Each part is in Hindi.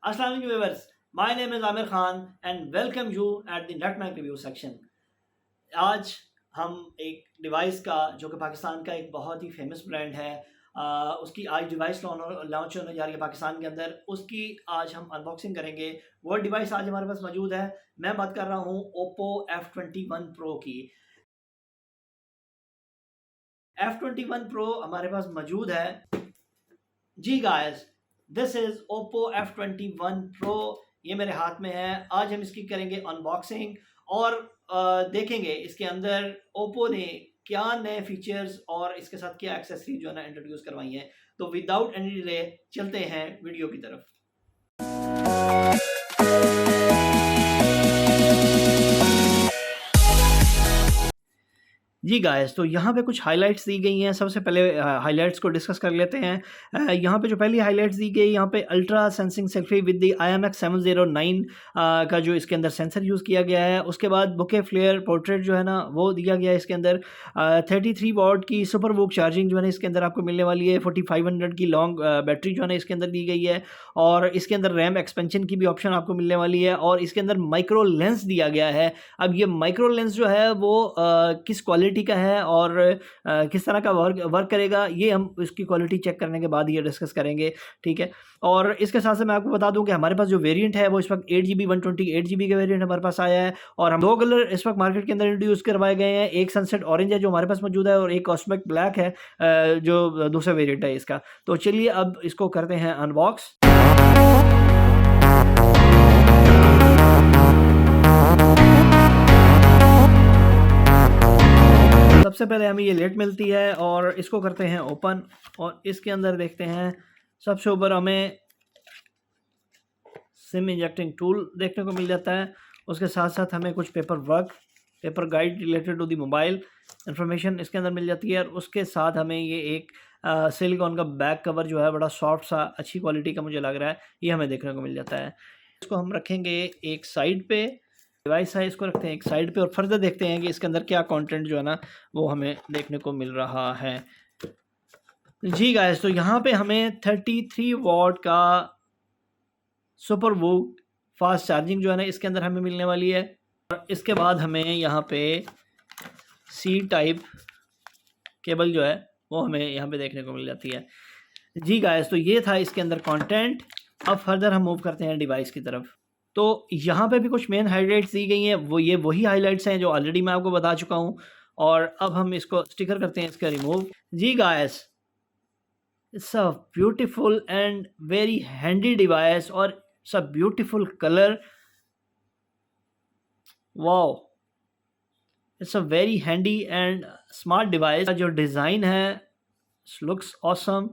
Assalamu alaikum viewers. My name is Amir Khan and welcome you at the NetMac review section. आज हम एक डिवाइस का जो कि पाकिस्तान का एक बहुत ही फेमस ब्रांड है उसकी आज डिवाइस लॉन्च होने जा रही है पाकिस्तान के अंदर। उसकी आज हम अनबॉक्सिंग करेंगे। वो डिवाइस आज हमारे पास मौजूद है। मैं बात कर रहा हूँ Oppo F21 Pro की। F21 Pro हमारे पास मौजूद है जी guys. This is Oppo F21 Pro। ये मेरे हाथ में है। आज हम इसकी करेंगे अनबॉक्सिंग और देखेंगे इसके अंदर Oppo ने क्या नए फीचर्स और इसके साथ क्या एक्सेसरी जो है ना इंट्रोड्यूस करवाई हैं। तो विदाउट एनी डिले चलते हैं वीडियो की तरफ। जी गाइस, तो यहाँ पे कुछ हाइलाइट्स दी गई हैं। सबसे पहले हाइलाइट्स को डिस्कस कर लेते हैं। यहाँ पे जो पहली हाइलाइट्स दी गई, यहाँ पे ultra sensing selfie with the IMX709 का जो इसके अंदर सेंसर यूज़ किया गया है। उसके बाद बुके फ्लेयर पोर्ट्रेट जो है ना वो दिया गया है इसके अंदर। 33 वॉट की सुपर वूक चार्जिंग जो है ना इसके अंदर आपको मिलने वाली है। 4500 की लॉन्ग बैटरी जो है ना इसके अंदर दी गई है और इसके अंदर रैम एक्सपेंशन की भी ऑप्शन आपको मिलने वाली है और इसके अंदर माइक्रो लेंस दिया गया है। अब ये माइक्रो लेंस जो है वो किस क्वालिटी का है और किस तरह का वर्क करेगा, ये हम इसकी क्वालिटी चेक करने के बाद ये डिस्कस करेंगे, ठीक है। और इसके साथ से मैं आपको बता दूं कि हमारे पास जो वेरिएंट है वो इस वक्त 8GB 128GB का वेरिएंट हमारे पास आया है और हम दो कलर इस वक्त मार्केट के अंदर इंट्रोड्यूस करवाए गए हैं। एक सनसेट ऑरेंज है जो हमारे पास मौजूद है और एक कॉस्मिक ब्लैक है जो दूसरा वेरिएंट है इसका। तो चलिए अब इसको करते हैं अनबॉक्स। सबसे पहले हमें ये लेट मिलती है और इसको करते हैं ओपन और इसके अंदर देखते हैं सबसे ऊपर हमें सिम इंजेक्टिंग टूल देखने को मिल जाता है। उसके साथ साथ हमें कुछ paper guide related to the mobile information इसके अंदर मिल जाती है और उसके साथ हमें ये एक सिलिकॉन का बैक कवर जो है बड़ा सॉफ्ट सा अच्छी क्वालिटी का मुझे लग रहा है, ये हमें देखने को मिल जाता है। इसको हम रखेंगे एक साइड पे, डिवाइस है इसको रखते हैं एक साइड पे और फर्दर देखते हैं कि इसके अंदर क्या कंटेंट जो है ना वो हमें देखने को मिल रहा है। जी गाइस, तो यहाँ पे हमें 33 वॉट का सुपर वूक फास्ट चार्जिंग जो है ना इसके अंदर हमें मिलने वाली है और इसके बाद हमें यहाँ पे सी टाइप केबल जो है वो हमें यहाँ पे देखने को मिल जाती है। जी गाइस, तो ये था इसके अंदर कंटेंट। अब फर्दर हम मूव करते हैं डिवाइस की तरफ। तो यहाँ पे भी कुछ मेन हाइलाइट्स दी गई हैं, वो ये वही हाइलाइट्स हैं जो ऑलरेडी मैं आपको बता चुका हूँ। और अब हम इसको स्टिकर करते हैं इसका रिमूव। जी guys, it's a beautiful and very handy device और it's a beautiful colour. Wow, it's a very handy and smart device. जो डिज़ाइन है लुक्स ऑसम,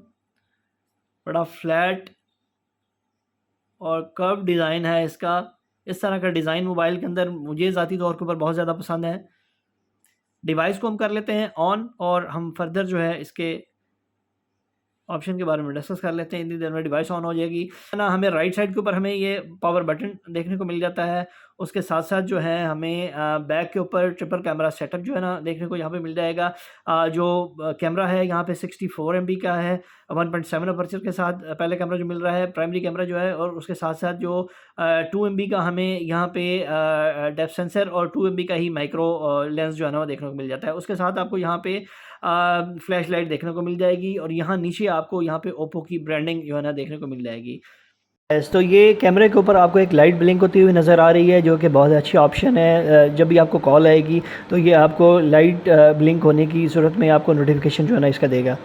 बड़ा फ्लैट और कर्व डिज़ाइन है इसका। इस तरह का डिज़ाइन मोबाइल के अंदर मुझे ज़ाती तौर के ऊपर बहुत ज़्यादा पसंद है। डिवाइस को हम कर लेते हैं ऑन और हम फर्दर जो है इसके ऑप्शन के बारे में डिस्कस कर लेते हैं। इतनी देर में डिवाइस ऑन हो जाएगी ना। हमें राइट साइड के ऊपर हमें ये पावर बटन देखने को मिल जाता है। उसके साथ साथ जो है हमें बैक के ऊपर ट्रिपल कैमरा सेटअप जो है ना देखने को यहाँ पे मिल जाएगा। जो कैमरा है यहाँ पे 64 MB का है, 1.7 अपर्चर के साथ पहले कैमरा जो मिल रहा है प्राइमरी कैमरा जो है, और उसके साथ साथ जो 2 MB का हमें यहाँ पे डेप्थ सेंसर और 2 MB का ही माइक्रो लेंस जो है ना वो देखने को मिल जाता है। उसके साथ आपको यहाँ पे फ्लैश लाइट देखने को मिल जाएगी और यहाँ नीचे आपको यहाँ पे ओप्पो की ब्रांडिंग जो है ना देखने को मिल जाएगी। तो ये कैमरे के ऊपर आपको एक लाइट ब्लिंक होती हुई नज़र आ रही है जो कि बहुत अच्छी ऑप्शन है। जब भी आपको कॉल आएगी तो ये आपको लाइट ब्लिंक होने की सूरत में आपको नोटिफिकेशन जो है ना इसका देगा।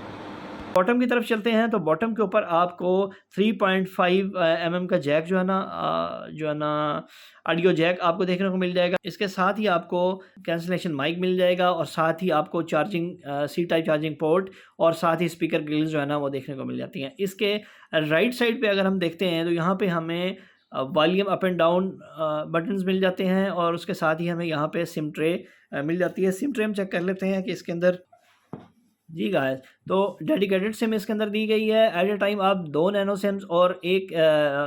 बॉटम की तरफ चलते हैं तो बॉटम के ऊपर आपको 3.5 mm का जैक जो है ना ऑडियो जैक आपको देखने को मिल जाएगा। इसके साथ ही आपको कैंसलेशन माइक मिल जाएगा और साथ ही आपको charging C type charging port और साथ ही स्पीकर ग्रिल्स जो है ना वो देखने को मिल जाती हैं। इसके राइट साइड पे अगर हम देखते हैं तो यहाँ पे हमें volume up and down buttons मिल जाते हैं और उसके साथ ही हमें यहाँ पे सिम ट्रे मिल जाती है। सिम ट्रे हम चेक कर लेते हैं कि इसके अंदर जी गाइस, तो डेडिकेटेड सिम इसके अंदर दी गई है। एट ए टाइम आप 2 नैनो सिम्स और एक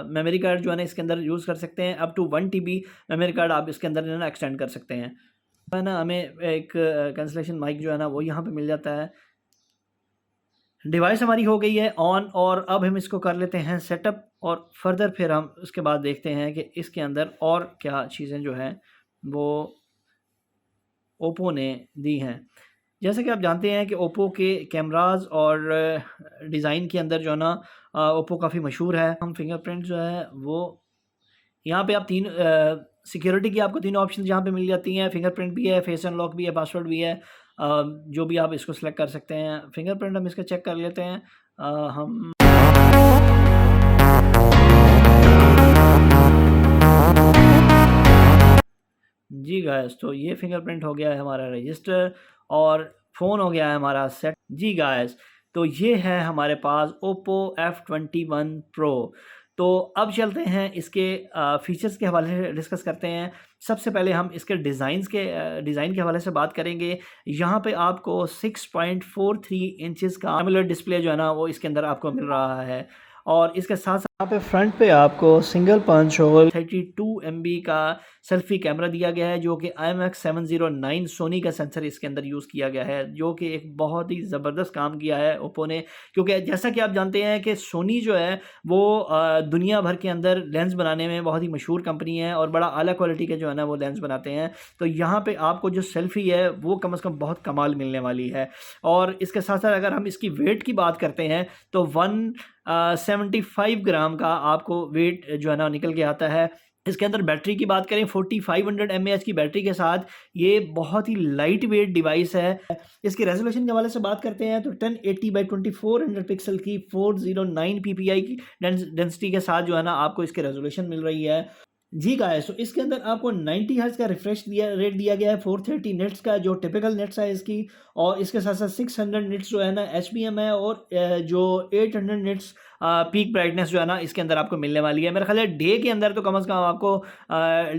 मेमोरी कार्ड जो है ना इसके अंदर यूज़ कर सकते हैं। Up to 1 TB memory card आप इसके अंदर जो है ना एक्सटेंड कर सकते हैं। है ना, हमें एक कैंसलेशन माइक जो है ना वो यहाँ पे मिल जाता है। डिवाइस हमारी हो गई है ऑन और अब हम इसको कर लेते हैं सेटअप और फर्दर फिर हम उसके बाद देखते हैं कि इसके अंदर और क्या चीज़ें जो हैं वो ओप्पो ने दी हैं। जैसे कि आप जानते हैं कि ओप्पो के कैमराज़ और डिज़ाइन के अंदर जो है ना ओप्पो काफ़ी मशहूर है। हम फिंगरप्रिंट जो है वो यहाँ पे आप तीन सिक्योरिटी की आपको तीनों ऑप्शन यहाँ पे मिल जाती हैं। फिंगरप्रिंट भी है, फेस अनलॉक भी है, पासवर्ड भी है। जो भी आप इसको सेलेक्ट कर सकते हैं। फिंगरप्रिंट हम इसका चेक कर लेते हैं। हम जी गाइस, तो ये फिंगरप्रिंट हो गया है हमारा रजिस्टर और फ़ोन हो गया है हमारा सेट। जी गाइस, तो ये है हमारे पास ओप्पो F21 प्रो। तो अब चलते हैं इसके फ़ीचर्स के हवाले से डिस्कस करते हैं। सबसे पहले हम इसके डिज़ाइन के हवाले से बात करेंगे। यहाँ पे आपको 6.43 इंचेस का एमोलेड डिस्प्ले जो है ना वो इसके अंदर आपको मिल रहा है और इसके साथ यहाँ पे फ्रंट पे आपको सिंगल पंच होल 32 MB का सेल्फी कैमरा दिया गया है जो कि IMX709 सोनी का सेंसर इसके अंदर यूज़ किया गया है जो कि एक बहुत ही ज़बरदस्त काम किया है ओप्पो ने। क्योंकि जैसा कि आप जानते हैं कि सोनी जो है वो दुनिया भर के अंदर लेंस बनाने में बहुत ही मशहूर कंपनी है और बड़ा आला क्वालिटी के जो है ना वो लेंस बनाते हैं। तो यहाँ पे आपको जो सेल्फ़ी है वो कम से कम बहुत कमाल मिलने वाली है। और इसके साथ साथ अगर हम इसकी वेट की बात करते हैं तो 175 ग्राम का आपको वेट जो है ना निकल के आता है। इसके अंदर बैटरी की बात करें 4500 mAh की बैटरी के साथ ये बहुत ही लाइट वेट डिवाइस है। इसकी रेजोल्यूशन के हवाले से बात करते हैं तो 1080 बाई 2400 पिक्सल की 409 ppi की डेंसिटी के साथ जो है ना आपको इसकी रेजोल्यूशन मिल रही है। जी गाइस, तो इसके अंदर आपको 90 हर्ट्ज का रिफ्रेश रेट दिया गया है 430 निट्स का जो टिपिकल निट्स है इसकी और इसके साथ साथ 600 निट्स जो है ना HBM है और जो 800 निट्स पीक ब्राइटनेस जो है ना इसके अंदर आपको मिलने वाली है। मेरा ख्याल है डे के अंदर तो कम से कम आपको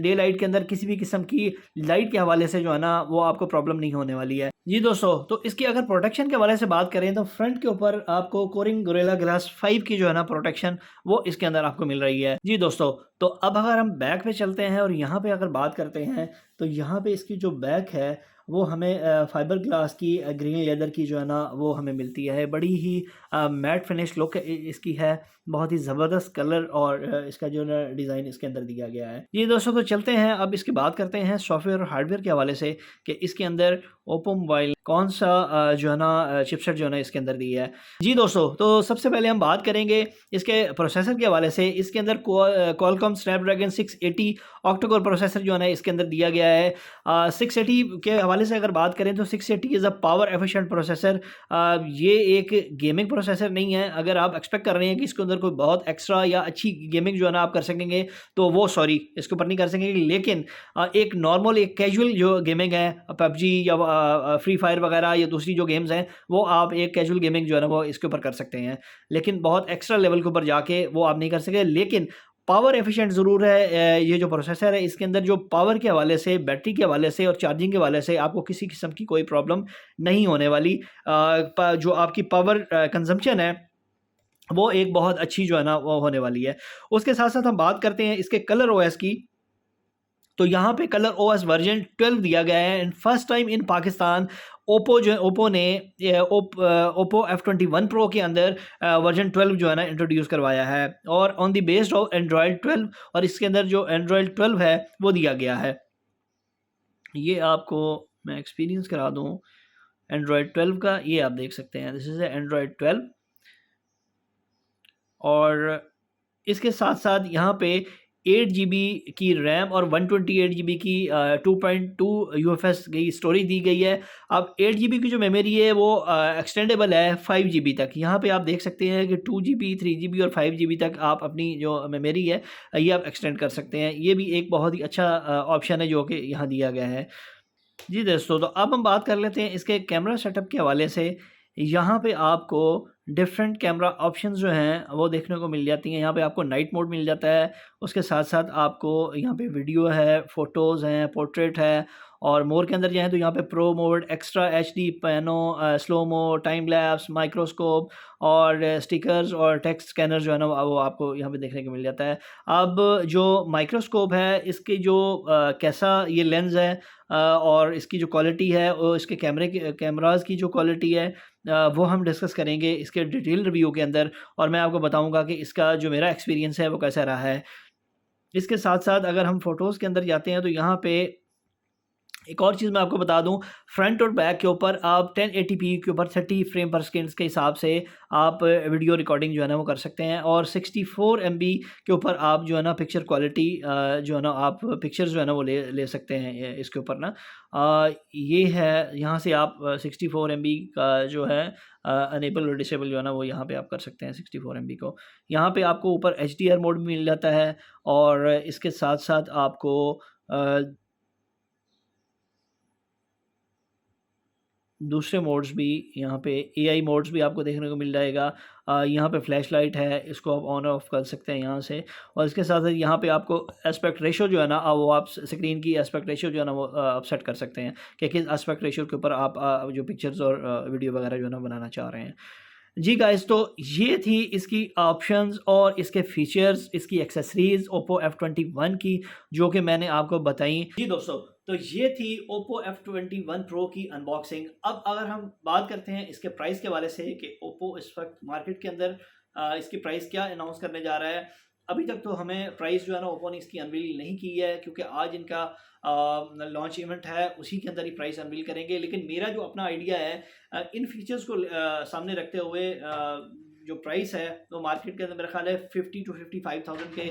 डे लाइट के अंदर किसी भी किस्म की लाइट के हवाले से जो है ना वो आपको प्रॉब्लम नहीं होने वाली है। जी दोस्तों, तो इसकी अगर प्रोटेक्शन के हवाले से बात करें तो फ्रंट के ऊपर आपको कोरिंग गोरिल्ला ग्लास 5 की जो है ना प्रोटेक्शन वो इसके अंदर आपको मिल रही है। जी दोस्तों, तो अब अगर हम बैक पे चलते हैं और यहाँ पे अगर बात करते हैं तो यहाँ पे इसकी जो बैक है वो हमें फाइबर ग्लास की ग्रीन लेदर की जो है ना वो हमें मिलती है। बड़ी ही मैट फिनिश लुक इसकी है, बहुत ही ज़बरदस्त कलर और इसका जो है डिज़ाइन इसके अंदर दिया गया है। ये दोस्तों, तो चलते हैं अब इसकी बात करते हैं सॉफ्टवेयर और हार्डवेयर के हवाले से कि इसके अंदर ओप्पो मोबाइल कौन सा जो है ना चिपसेट जो है ना इसके अंदर दी है। जी दोस्तों, तो सबसे पहले हम बात करेंगे इसके प्रोसेसर के हवाले से। इसके अंदर क्वालकॉम स्नैपड्रैगन 680 ऑक्टा-कोर प्रोसेसर जो है ना इसके अंदर दिया गया है। 680 के हवाले से अगर बात करें तो 680 is a power efficient processor. ये एक गेमिंग प्रोसेसर नहीं है। अगर आप एक्सपेक्ट कर रहे हैं कि इसके अंदर कोई बहुत एक्स्ट्रा या अच्छी गेमिंग जो है ना आप कर सकेंगे तो वो सॉरी इसके ऊपर नहीं कर सकेंगे। लेकिन एक नॉर्मल एक कैजुअल जो गेमिंग है पबजी या फ्री फायर वगैरह या दूसरी जो गेम्स हैं वो आप एक कैजुअल गेमिंग जो है ना वो इसके ऊपर कर सकते हैं। लेकिन बहुत एक्स्ट्रा लेवल के ऊपर जाके वो आप नहीं कर सके। लेकिन पावर एफिशिएंट ज़रूर है ये जो प्रोसेसर है। इसके अंदर जो पावर के हवाले से, बैटरी के हवाले से और चार्जिंग के हवाले से आपको किसी किस्म की कोई प्रॉब्लम नहीं होने वाली। जो आपकी पावर कंजम्पशन है वो एक बहुत अच्छी जो है ना वो होने वाली है। उसके साथ-साथ हम बात करते हैं इसके कलर ओएस की। तो यहाँ पे कलर ओएस वर्जन 12 दिया गया है and first time in Pakistan Oppo ने ओप्पो F21 प्रो के अंदर वर्जन 12 जो है ना इंट्रोड्यूस करवाया है और on the based of Android 12 और इसके अंदर जो एंड्रॉयड 12 है वो दिया गया है। ये आपको मैं एक्सपीरियंस करा दूँ एंड्रॉयड 12 का, ये आप देख सकते हैं। दिस इज़ एंड्रॉयड 12 और इसके साथ-साथ यहाँ पे 8 जीबी की रैम और 128 जीबी की 2.2 यूएफएस की स्टोरेज दी गई है। अब 8 जीबी की जो मेमोरी है वो एक्सटेंडेबल है 5 जीबी तक। यहाँ पे आप देख सकते हैं कि 2 जीबी, 3 जीबी और 5 जीबी तक आप अपनी जो मेमोरी है ये आप एक्सटेंड कर सकते हैं। ये भी एक बहुत ही अच्छा ऑप्शन है जो कि यहाँ दिया गया है। जी दोस्तों, तो अब हम बात कर लेते हैं इसके कैमरा सेटअप के हवाले से। यहाँ पे आपको डिफरेंट कैमरा ऑप्शंस जो हैं वो देखने को मिल जाती हैं। यहाँ पे आपको नाइट मोड मिल जाता है। उसके साथ-साथ आपको यहाँ पे वीडियो है, फ़ोटोज़ हैं, पोर्ट्रेट है और मोर के अंदर जाएँ तो यहाँ पे pro mode, extra HD, pano, slow mo, time lapse, microscope और स्टिकर्स और टेक्स्ट स्कैनर जो है ना वो आपको यहाँ पे देखने को मिल जाता है। अब जो माइक्रोस्कोप है इसकी जो कैसा ये लेंस है और इसकी जो क्वालिटी है और इसके कैमराज़ की जो क्वालिटी है वो हम डिस्कस करेंगे इसके डिटेल रिव्यू के अंदर, और मैं आपको बताऊँगा कि इसका जो मेरा एक्सपीरियंस है वो कैसा रहा है। इसके साथ-साथ अगर हम फ़ोटोज़ के अंदर जाते हैं तो यहाँ पे एक और चीज़ मैं आपको बता दूँ, फ्रंट और बैक के ऊपर आप 1080p के ऊपर 30 फ्रेम पर सेकंड के हिसाब से आप वीडियो रिकॉर्डिंग जो है ना वो कर सकते हैं, और 64 एमबी के ऊपर आप जो है ना पिक्चर क्वालिटी जो है ना आप पिक्चर्स जो है ना वो ले ले सकते हैं इसके ऊपर ना। ये है, यहाँ से आप 64 एमबी का जो है अनेबल और डिसेबल जो है ना वो यहाँ पे आप कर सकते हैं 64 एमबी को। यहाँ पे आपको ऊपर एचडीआर मोड भी मिल जाता है, और इसके साथ-साथ आपको अ दूसरे मोड्स भी, यहाँ पे एआई मोड्स भी आपको देखने को मिल जाएगा। यहाँ पे फ्लैश लाइट है, इसको आप ऑन ऑफ कर सकते हैं यहाँ से, और इसके साथ साथ यहाँ पे आपको एस्पेक्ट रेशो जो है ना वो आप स्क्रीन की एस्पेक्ट रेशो जो है ना वो आप सेट कर सकते हैं कि किस एस्पेक्ट रेशो के ऊपर आप जो पिक्चर्स और वीडियो वगैरह जो है ना बनाना चाह रहे हैं। जी गाइस, तो ये थी इसकी ऑप्शंस और इसके फीचर्स, इसकी एक्सेसरीज़ ओप्पो F21 की, जो कि मैंने आपको बताई। जी दोस्तों, तो ये थी ओप्पो F21 प्रो की अनबॉक्सिंग। अब अगर हम बात करते हैं इसके प्राइस के वाले से कि ओप्पो इस वक्त मार्केट के अंदर इसकी प्राइस क्या अनाउंस करने जा रहा है। अभी तक तो हमें प्राइस जो है ना ओप्पो ने इसकी अनवील नहीं की है, क्योंकि आज इनका लॉन्च इवेंट है, उसी के अंदर ही प्राइस अनवील करेंगे। लेकिन मेरा जो अपना आइडिया है इन फीचर्स को सामने रखते हुए जो प्राइस है वो मार्केट के अंदर मेरा ख्याल है 50 to 55,000 के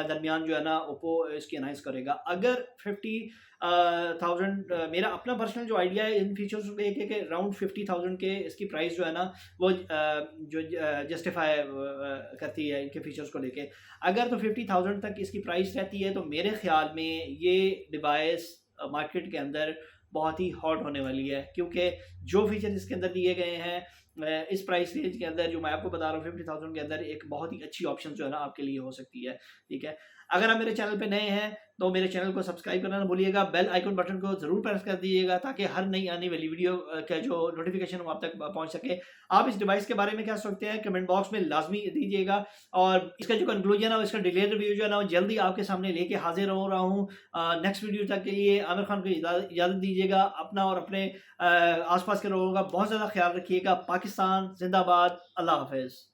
दरमियान जो है ना ओप्पो इसकी अनाउंस करेगा। अगर 50,000 मेरा अपना पर्सनल जो आइडिया है इन फीचर्स को लेके कि अराउंड 50,000 के इसकी प्राइस जो है ना वो जो जस्टिफाई करती है इनके फीचर्स को लेके। अगर तो 50,000 तक इसकी प्राइस रहती है तो मेरे ख्याल में ये डिवाइस मार्केट के अंदर बहुत ही हॉट होने वाली है, क्योंकि जो फीचर इसके अंदर दिए गए हैं इस प्राइस रेंज के अंदर, जो मैं आपको बता रहा हूँ 50,000 के अंदर, एक बहुत ही अच्छी ऑप्शन जो है ना आपके लिए हो सकती है। ठीक है, अगर आप मेरे चैनल पे नए हैं तो मेरे चैनल को सब्सक्राइब करना ना भूलिएगा, बेल आइकन बटन को जरूर प्रेस कर दीजिएगा ताकि हर नई आने वाली वीडियो का जो नोटिफिकेशन आप तक पहुंच सके। आप इस डिवाइस के बारे में क्या सोचते हैं कमेंट बॉक्स में लाजमी दीजिएगा, और इसका जो कंक्लूजन है इसका डिटेल रिव्यू जो है ना वो जल्दी आपके सामने लेके हाजिर हो रहा हूँ। नेक्स्ट वीडियो तक के लिए आमिर खान को इजाज़त दीजिएगा। अपना और अपने आसपास के लोगों का बहुत ज़्यादा ख्याल रखिएगा। पाकिस्तान जिंदाबाद। अल्लाह हाफिज़।